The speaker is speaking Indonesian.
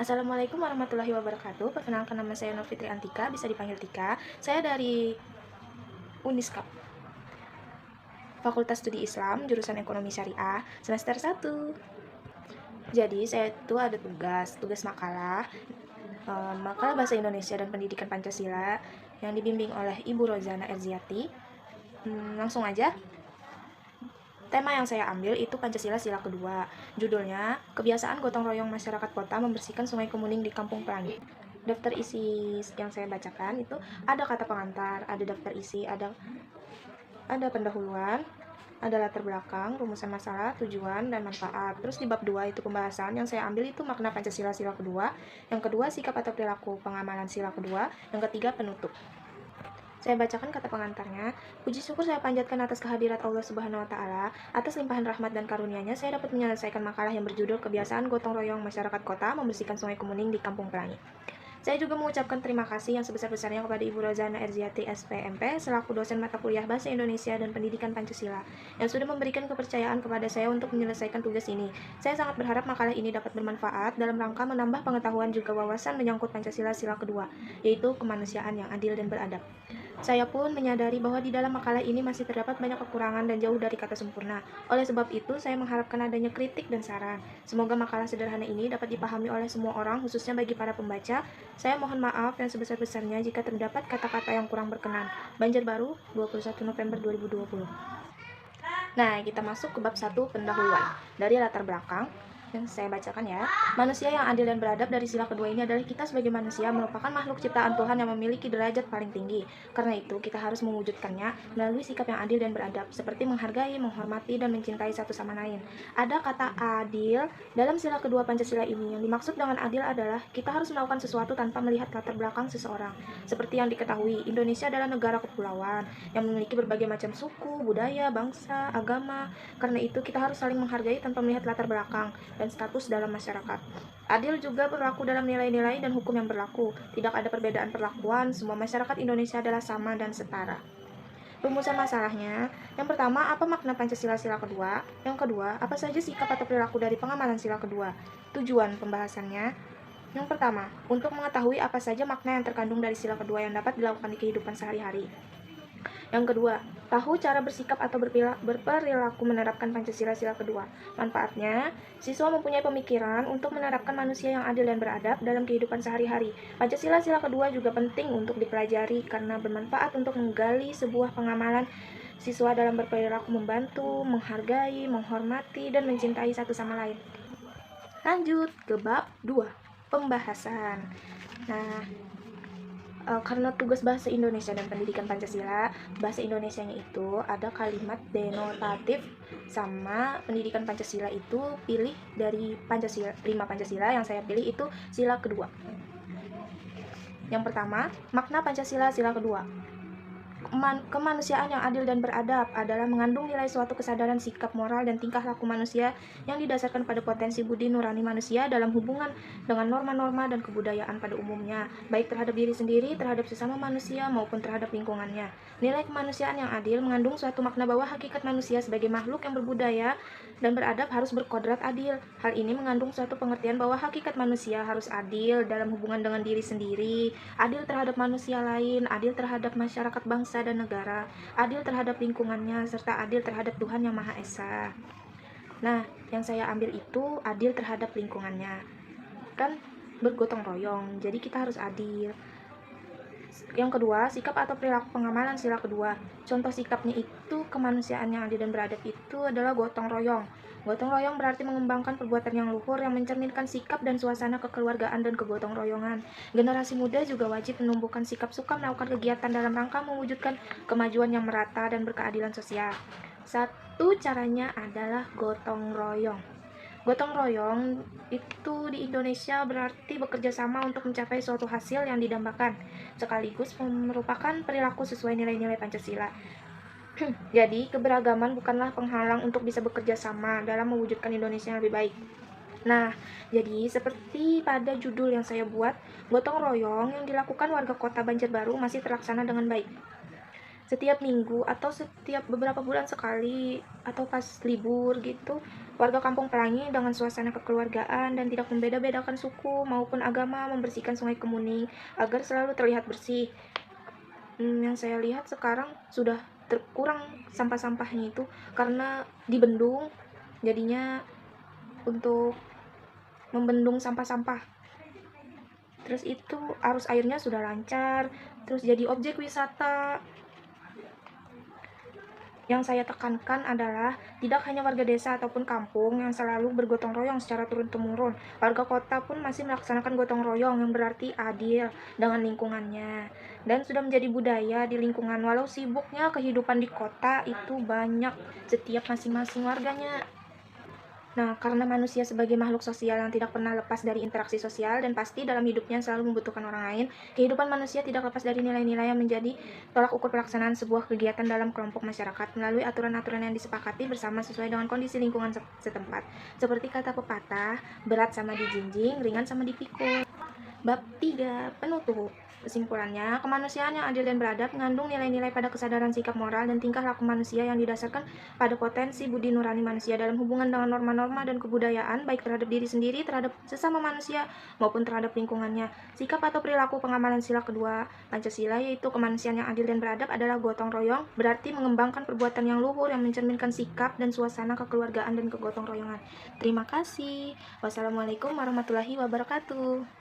Assalamualaikum warahmatullahi wabarakatuh. Perkenalkan, nama saya Nur Fitri Antika, bisa dipanggil Tika. Saya dari Uniskap, Fakultas Studi Islam, jurusan Ekonomi Syariah, semester 1. Jadi, saya itu ada tugas makalah, makalah Bahasa Indonesia dan Pendidikan Pancasila yang dibimbing oleh Ibu Rozana Erziati. Langsung aja. Tema yang saya ambil itu Pancasila sila kedua. Judulnya, Kebiasaan Gotong Royong Masyarakat Kota Membersihkan Sungai Kemuning di Kampung Pelangi. Daftar isi yang saya bacakan itu ada kata pengantar, ada daftar isi, ada pendahuluan, ada latar belakang, rumusan masalah, tujuan, dan manfaat. Terus di bab 2 itu pembahasan yang saya ambil itu makna Pancasila sila kedua, yang kedua sikap atau perilaku pengamalan sila kedua, yang ketiga penutup. Saya bacakan kata pengantarnya. Puji syukur saya panjatkan atas kehadirat Allah Subhanahu wa Ta'ala. Atas limpahan rahmat dan karunia-Nya, saya dapat menyelesaikan makalah yang berjudul Kebiasaan Gotong Royong Masyarakat Kota Membersihkan Sungai Kemuning di Kampung Pelangi. Saya juga mengucapkan terima kasih yang sebesar-besarnya kepada Ibu Rozana Erziati SPMP selaku dosen mata kuliah Bahasa Indonesia dan Pendidikan Pancasila yang sudah memberikan kepercayaan kepada saya untuk menyelesaikan tugas ini. Saya sangat berharap makalah ini dapat bermanfaat dalam rangka menambah pengetahuan juga wawasan menyangkut Pancasila sila kedua, yaitu kemanusiaan yang adil dan beradab. Saya pun menyadari bahwa di dalam makalah ini masih terdapat banyak kekurangan dan jauh dari kata sempurna. Oleh sebab itu, saya mengharapkan adanya kritik dan saran. Semoga makalah sederhana ini dapat dipahami oleh semua orang, khususnya bagi para pembaca. Saya mohon maaf yang sebesar-besarnya jika terdapat kata-kata yang kurang berkenan. Banjarbaru, 21 November 2020. Nah, kita masuk ke bab 1 pendahuluan. Dari latar belakang yang saya bacakan ya. Manusia yang adil dan beradab dari sila kedua ini adalah kita sebagai manusia merupakan makhluk ciptaan Tuhan yang memiliki derajat paling tinggi. Karena itu, kita harus mewujudkannya melalui sikap yang adil dan beradab, seperti menghargai, menghormati, dan mencintai satu sama lain. Ada kata adil dalam sila kedua Pancasila ini. Yang dimaksud dengan adil adalah kita harus melakukan sesuatu tanpa melihat latar belakang seseorang. Seperti yang diketahui, Indonesia adalah negara kepulauan yang memiliki berbagai macam suku, budaya, bangsa, agama. Karena itu, kita harus saling menghargai tanpa melihat latar belakang dan status dalam masyarakat. Adil juga berlaku dalam nilai-nilai dan hukum yang berlaku. Tidak ada perbedaan perlakuan, semua masyarakat Indonesia adalah sama dan setara. Rumusan masalahnya, yang pertama, apa makna Pancasila sila kedua? Yang kedua, apa saja sikap atau perilaku dari pengamalan sila kedua? Tujuan pembahasannya, yang pertama, untuk mengetahui apa saja makna yang terkandung dari sila kedua yang dapat dilakukan di kehidupan sehari-hari. Yang kedua, tahu cara bersikap atau berperilaku menerapkan Pancasila sila kedua. Manfaatnya, siswa mempunyai pemikiran untuk menerapkan manusia yang adil dan beradab dalam kehidupan sehari-hari. Pancasila sila kedua juga penting untuk dipelajari karena bermanfaat untuk menggali sebuah pengamalan siswa dalam berperilaku membantu, menghargai, menghormati, dan mencintai satu sama lain. Lanjut ke bab 2, pembahasan. Nah, karena tugas bahasa Indonesia dan pendidikan Pancasila, bahasa Indonesianya itu ada kalimat denotatif, sama pendidikan Pancasila itu pilih dari Pancasila, 5 Pancasila yang saya pilih itu sila kedua. Yang pertama, makna Pancasila sila kedua. Kemanusiaan yang adil dan beradab adalah mengandung nilai suatu kesadaran sikap moral dan tingkah laku manusia yang didasarkan pada potensi budi nurani manusia dalam hubungan dengan norma-norma dan kebudayaan pada umumnya, baik terhadap diri sendiri, terhadap sesama manusia, maupun terhadap lingkungannya. Nilai kemanusiaan yang adil mengandung suatu makna bahwa hakikat manusia sebagai makhluk yang berbudaya dan beradab harus berkodrat adil. Hal ini mengandung suatu pengertian bahwa hakikat manusia harus adil dalam hubungan dengan diri sendiri, adil terhadap manusia lain, adil terhadap masyarakat bangsa dan negara, adil terhadap lingkungannya, serta adil terhadap Tuhan Yang Maha Esa. Nah, yang saya ambil itu adil terhadap lingkungannya. Kan bergotong royong, jadi kita harus adil. Yang kedua, sikap atau perilaku pengamalan sila kedua. Contoh sikapnya itu kemanusiaan yang adil dan beradab itu adalah gotong royong. Gotong royong berarti mengembangkan perbuatan yang luhur yang mencerminkan sikap dan suasana kekeluargaan dan kegotong royongan. Generasi muda juga wajib menumbuhkan sikap suka melakukan kegiatan dalam rangka mewujudkan kemajuan yang merata dan berkeadilan sosial. Satu caranya adalah gotong royong. Gotong royong itu di Indonesia berarti bekerja sama untuk mencapai suatu hasil yang didambakan, sekaligus merupakan perilaku sesuai nilai-nilai Pancasila. Jadi, keberagaman bukanlah penghalang untuk bisa bekerja sama dalam mewujudkan Indonesia yang lebih baik. Nah, jadi seperti pada judul yang saya buat, gotong royong yang dilakukan warga kota Banjarbaru masih terlaksana dengan baik. Setiap minggu atau setiap beberapa bulan sekali atau pas libur gitu, Warga kampung Pelangi dengan suasana kekeluargaan dan tidak membeda-bedakan suku maupun agama membersihkan Sungai Kemuning agar selalu terlihat bersih. Yang saya lihat sekarang sudah terkurang sampah-sampahnya itu karena dibendung, jadinya untuk membendung sampah-sampah. Terus itu arus airnya sudah lancar, terus jadi objek wisata. Yang saya tekankan adalah tidak hanya warga desa ataupun kampung yang selalu bergotong royong secara turun-temurun. Warga kota pun masih melaksanakan gotong royong yang berarti adil dengan lingkungannya. Dan sudah menjadi budaya di lingkungan walau sibuknya kehidupan di kota itu banyak setiap masing-masing warganya. Nah, karena manusia sebagai makhluk sosial yang tidak pernah lepas dari interaksi sosial dan pasti dalam hidupnya selalu membutuhkan orang lain, kehidupan manusia tidak lepas dari nilai-nilai yang menjadi tolak ukur pelaksanaan sebuah kegiatan dalam kelompok masyarakat melalui aturan-aturan yang disepakati bersama sesuai dengan kondisi lingkungan setempat. Seperti kata pepatah, berat sama dijinjing, ringan sama dipikul. Bab 3. Penutup. Kesimpulannya, kemanusiaan yang adil dan beradab mengandung nilai-nilai pada kesadaran sikap moral dan tingkah laku manusia yang didasarkan pada potensi budi nurani manusia dalam hubungan dengan norma-norma dan kebudayaan baik terhadap diri sendiri, terhadap sesama manusia, maupun terhadap lingkungannya. Sikap atau perilaku pengamalan sila kedua Pancasila yaitu kemanusiaan yang adil dan beradab adalah gotong royong, berarti mengembangkan perbuatan yang luhur yang mencerminkan sikap dan suasana kekeluargaan dan kegotong royongan. Terima kasih. Wassalamualaikum warahmatullahi wabarakatuh.